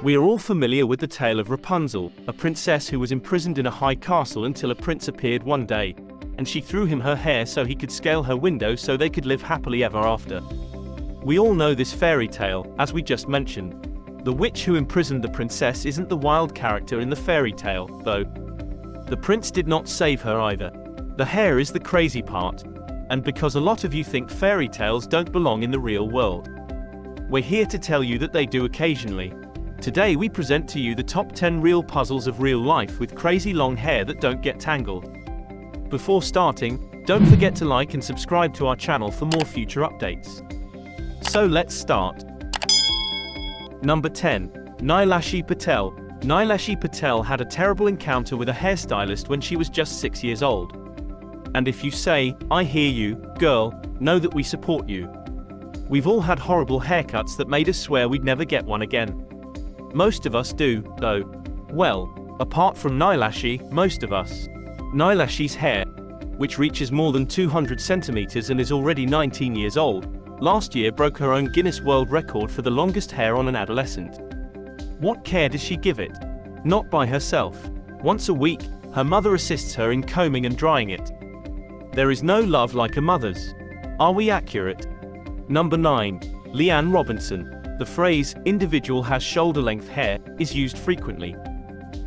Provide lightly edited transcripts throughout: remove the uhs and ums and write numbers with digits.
We are all familiar with the tale of Rapunzel, a princess who was imprisoned in a high castle until a prince appeared one day, and she threw him her hair so he could scale her window so they could live happily ever after. We all know this fairy tale, as we just mentioned. The witch who imprisoned the princess isn't the wild character in the fairy tale, though. The prince did not save her either. The hair is the crazy part. And because a lot of you think fairy tales don't belong in the real world, we're here to tell you that they do occasionally. Today we present to you the top 10 real puzzles of real life with crazy long hair that don't get tangled. Before starting, don't forget to like and subscribe to our channel for more future updates. So let's start. Number 10. Nilashi Patel. Nilashi Patel had a terrible encounter with a hairstylist when she was just 6 years old. And if you say, "I hear you, girl," know that we support you. We've all had horrible haircuts that made us swear we'd never get one again. Most of us do, though. Well, apart from Nilashi, most of us. Nilashi's hair, which reaches more than 200 centimeters and is already 19 years old, last year broke her own Guinness World Record for the longest hair on an adolescent. What care does she give it? Not by herself. Once a week, her mother assists her in combing and drying it. There is no love like a mother's. Are we accurate? Number 9. Leanne Robinson. The phrase, "individual has shoulder-length hair," is used frequently.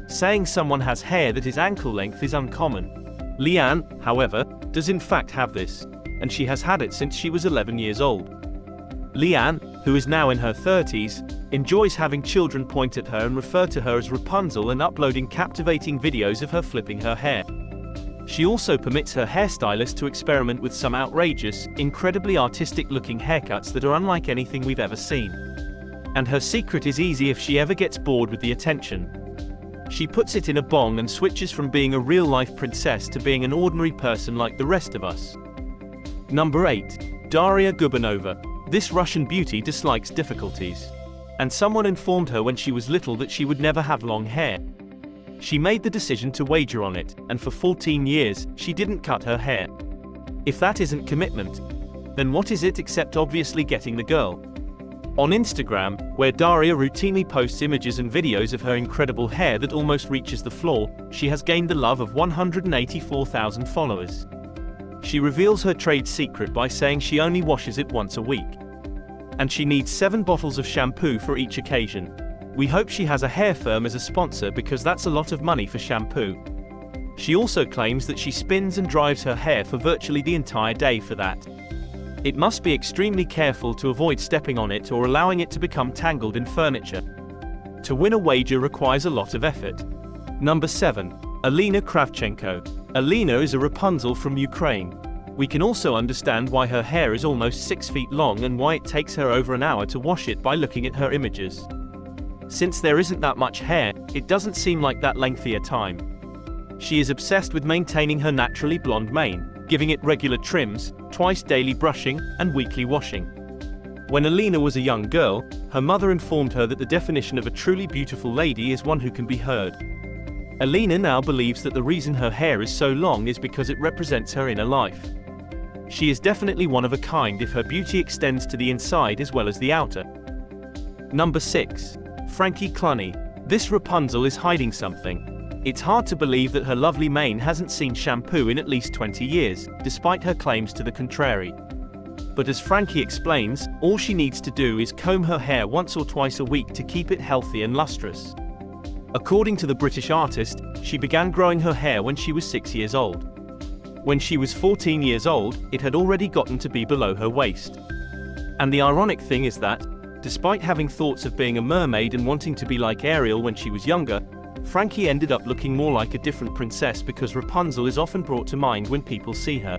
Saying someone has hair that is ankle-length is uncommon. Leanne, however, does in fact have this, and she has had it since she was 11 years old. Leanne, who is now in her 30s, enjoys having children point at her and refer to her as Rapunzel and uploading captivating videos of her flipping her hair. She also permits her hairstylist to experiment with some outrageous, incredibly artistic-looking haircuts that are unlike anything we've ever seen. And her secret is easy if she ever gets bored with the attention. She puts it in a bong and switches from being a real-life princess to being an ordinary person like the rest of us. Number 8. Daria Gubanova. This Russian beauty dislikes difficulties. And someone informed her when she was little that she would never have long hair. She made the decision to wager on it, and for 14 years, she didn't cut her hair. If that isn't commitment, then what is it except obviously getting the girl? On Instagram, where Daria routinely posts images and videos of her incredible hair that almost reaches the floor, she has gained the love of 184,000 followers. She reveals her trade secret by saying she only washes it once a week. And she needs 7 bottles of shampoo for each occasion. We hope she has a hair firm as a sponsor because that's a lot of money for shampoo. She also claims that she spins and dries her hair for virtually the entire day for that. It must be extremely careful to avoid stepping on it or allowing it to become tangled in furniture. To win a wager requires a lot of effort. Number 7. Alina Kravchenko. Alina is a Rapunzel from Ukraine. We can also understand why her hair is almost 6 feet long and why it takes her over an hour to wash it by looking at her images. Since there isn't that much hair, it doesn't seem like that lengthy a time. She is obsessed with maintaining her naturally blonde mane, giving it regular trims, twice daily brushing, and weekly washing. When Alina was a young girl, her mother informed her that the definition of a truly beautiful lady is one who can be heard. Alina now believes that the reason her hair is so long is because it represents her inner life. She is definitely one of a kind if her beauty extends to the inside as well as the outer. Number 6. Frankie Cluny. This Rapunzel is hiding something. It's hard to believe that her lovely mane hasn't seen shampoo in at least 20 years, despite her claims to the contrary. But as Frankie explains, all she needs to do is comb her hair once or twice a week to keep it healthy and lustrous. According to the British artist, she began growing her hair when she was 6 years old. When she was 14 years old, it had already gotten to be below her waist. And the ironic thing is that, despite having thoughts of being a mermaid and wanting to be like Ariel when she was younger, Frankie ended up looking more like a different princess because Rapunzel is often brought to mind when people see her.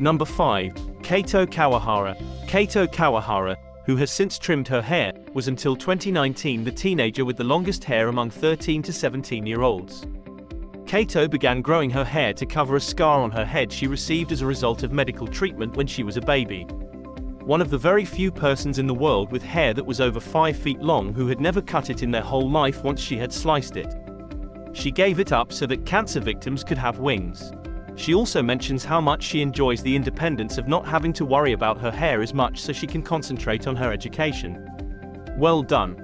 Number 5. Kato Kawahara. Kato Kawahara, who has since trimmed her hair, was until 2019 the teenager with the longest hair among 13 to 17-year-olds. Kato began growing her hair to cover a scar on her head she received as a result of medical treatment when she was a baby. One of the very few persons in the world with hair that was over 5 feet long who had never cut it in their whole life once she had sliced it. She gave it up so that cancer victims could have wings. She also mentions how much she enjoys the independence of not having to worry about her hair as much so she can concentrate on her education. Well done.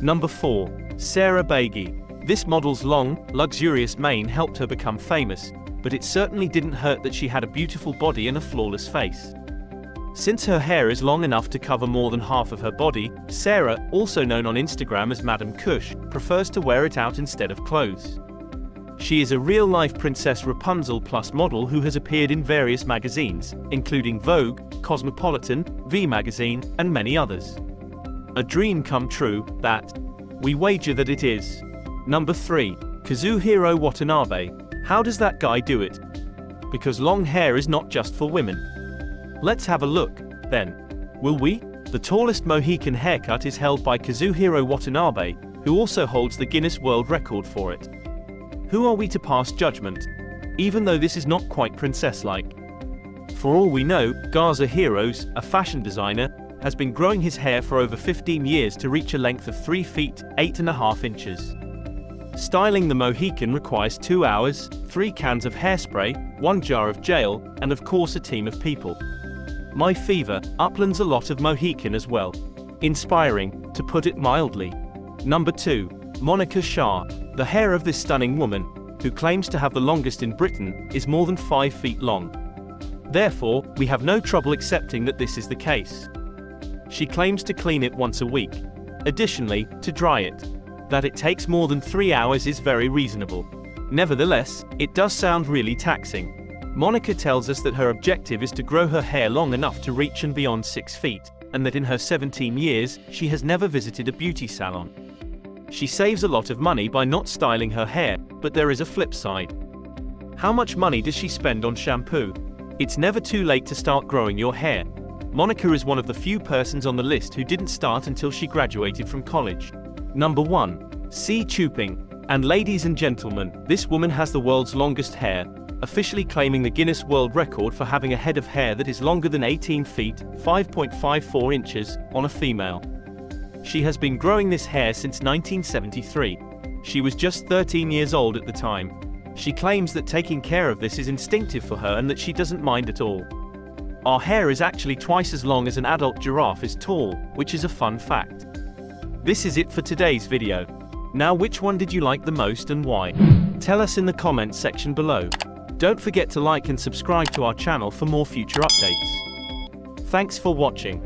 Number 4. Sarah Baigi. This model's long, luxurious mane helped her become famous, but it certainly didn't hurt that she had a beautiful body and a flawless face. Since her hair is long enough to cover more than half of her body, Sarah, also known on Instagram as Madame Kush, prefers to wear it out instead of clothes. She is a real-life Princess Rapunzel Plus model who has appeared in various magazines, including Vogue, Cosmopolitan, V Magazine, and many others. A dream come true, that. We wager that it is. Number 3. Kazuhiro Watanabe. How does that guy do it? Because long hair is not just for women. Let's have a look, then. Will we? The tallest Mohican haircut is held by Kazuhiro Watanabe, who also holds the Guinness World Record for it. Who are we to pass judgment? Even though this is not quite princess-like. For all we know, Gaza Heroes, a fashion designer, has been growing his hair for over 15 years to reach a length of 3 feet, 8.5 inches. Styling the Mohican requires 2 hours, 3 cans of hairspray, 1 jar of gel, and of course a team of people. My fever, Upland's a lot of Mohican as well. Inspiring, to put it mildly. Number 2. Monica Shah. The hair of this stunning woman, who claims to have the longest in Britain, is more than 5 feet long. Therefore, we have no trouble accepting that this is the case. She claims to clean it once a week. Additionally, to dry it. That it takes more than 3 hours is very reasonable. Nevertheless, it does sound really taxing. Monica tells us that her objective is to grow her hair long enough to reach and beyond 6 feet, and that in her 17 years, she has never visited a beauty salon. She saves a lot of money by not styling her hair, but there is a flip side. How much money does she spend on shampoo? It's never too late to start growing your hair. Monica is one of the few persons on the list who didn't start until she graduated from college. Number 1. C. Chuping. And ladies and gentlemen, this woman has the world's longest hair, officially claiming the Guinness World Record for having a head of hair that is longer than 18 feet, 5.54 inches, on a female. She has been growing this hair since 1973. She was just 13 years old at the time. She claims that taking care of this is instinctive for her and that she doesn't mind at all. Our hair is actually twice as long as an adult giraffe is tall, which is a fun fact. This is it for today's video. Now, which one did you like the most and why? Tell us in the comments section below. Don't forget to like and subscribe to our channel for more future updates. Thanks for watching.